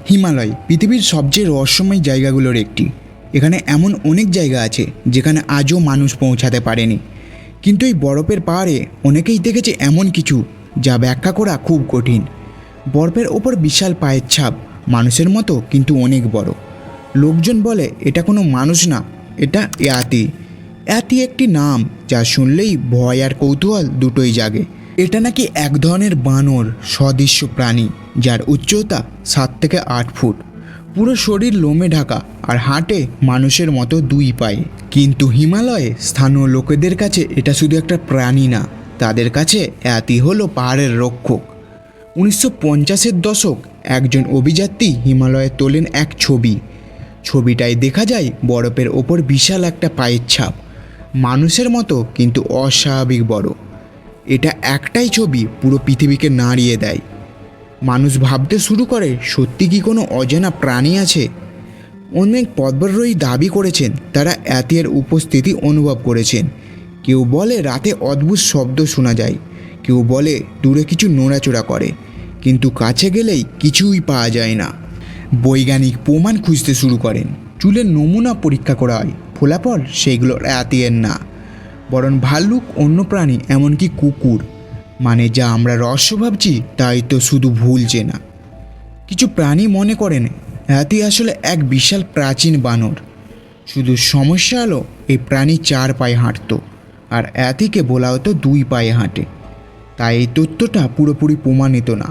হিমালয় পৃথিবীর সবচেয়ে রহস্যময় জায়গাগুলোর একটি। এখানে এমন অনেক জায়গা আছে যেখানে আজও মানুষ পৌঁছাতে পারেনি, কিন্তু এই বরফের পাহাড়ে অনেকেই দেখেছে এমন কিছু যা ব্যাখ্যা করা খুব কঠিন। বরফের ওপর বিশাল পায়ের ছাপ, মানুষের মতো কিন্তু অনেক বড়। লোকজন বলে এটা কোনো মানুষ না, এটা ইয়াতি। ইয়াতি একটি নাম যা শুনলেই ভয় আর কৌতূহল দুটোই জাগে। এটা নাকি এক ধরনের বানর সদৃশ্য প্রাণী যার উচ্চতা 7 থেকে 8 ফুট, পুরো শরীর লোমে ঢাকা আর হাঁটে মানুষের মতো 2 পায়ে। কিন্তু হিমালয়ে স্থানীয় লোকেদের কাছে এটা শুধু একটা প্রাণী না, তাদের কাছে ইয়াতি হলো পাহাড়ের রক্ষক। 1950-এর দশক একজন অভিযাত্রী হিমালয়ে তোলেন এক ছবিটায় দেখা যায় বরফের ওপর বিশাল একটা পায়ের ছাপ, মানুষের মতো কিন্তু অস্বাভাবিক বড়। এটা একটাই ছবি পুরো পৃথিবীকে নাড়িয়ে দেয়। মানুষ ভাবতে শুরু করে সত্যি কি কোনো অজানা প্রাণী আছে। অনেক পর্বতারোহী দাবি করেছেন তারা ইয়াতির উপস্থিতি অনুভব করেছেন। কেউ বলে রাতে অদ্ভুত শব্দ শোনা যায়, কেউ বলে দূরে কিছু নড়াচড়া করে, কিন্তু কাছে গেলেই কিছুই পাওয়া যায় না। বৈজ্ঞানিক প্রমাণ খুঁজতে শুরু করেন, চুলের নমুনা পরীক্ষা করা হয়, ফলাফল সেইগুলো ইয়াতির না, বরং ভাল্লুক, অন্য প্রাণী, এমনকি কুকুর। মানে যা আমরা রহস্য ভাবছি তাই তো শুধু ভুল চেনা। কিছু প্রাণী মনে করেন ইয়াতি আসলে এক বিশাল প্রাচীন বানর। শুধু সমস্যা হলো এই প্রাণী 4 পায়ে হাঁটত, আর ইয়াতিকে বলা হতো 2 পায়ে হাঁটে। তাই এই তথ্যটা পুরোপুরি প্রমাণিত না।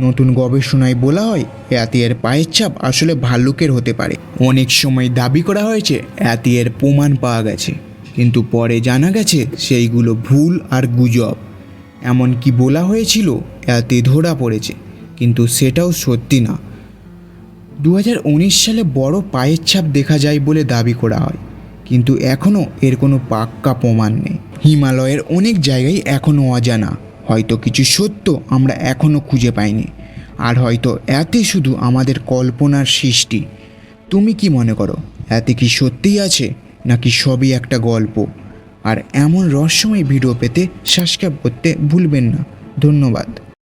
নতুন গবেষণায় বলা হয় ইয়াতির পায়ের ছাপ আসলে ভাল্লুকের হতে পারে। অনেক সময় দাবি করা হয়েছে ইয়াতির প্রমাণ পাওয়া গেছে, কিন্তু পরে জানা গেছে সেইগুলো ভুল আর গুজব। এমনকি বলা হয়েছিল ইয়াতি ধরা পড়েছে, কিন্তু সেটাও সত্যি না। 2019 সালে বড় পায়ের ছাপ দেখা যায় বলে দাবি করা হয়, কিন্তু এখনও এর কোনো পাক্কা প্রমাণ নেই। হিমালয়ের অনেক জায়গায় এখনও অজানা, হয়তো কিছু সত্য আমরা এখনও খুঁজে পাইনি, আর হয়তো ইয়াতি শুধু আমাদের কল্পনার সৃষ্টি। তুমি কি মনে করো, ইয়াতি কি সত্যিই আছে নাকি সবই একটা গল্প? আর এমন রহস্যময় ভিডিও পেতে সাবস্ক্রাইব করতে ভুলবেন না। ধন্যবাদ।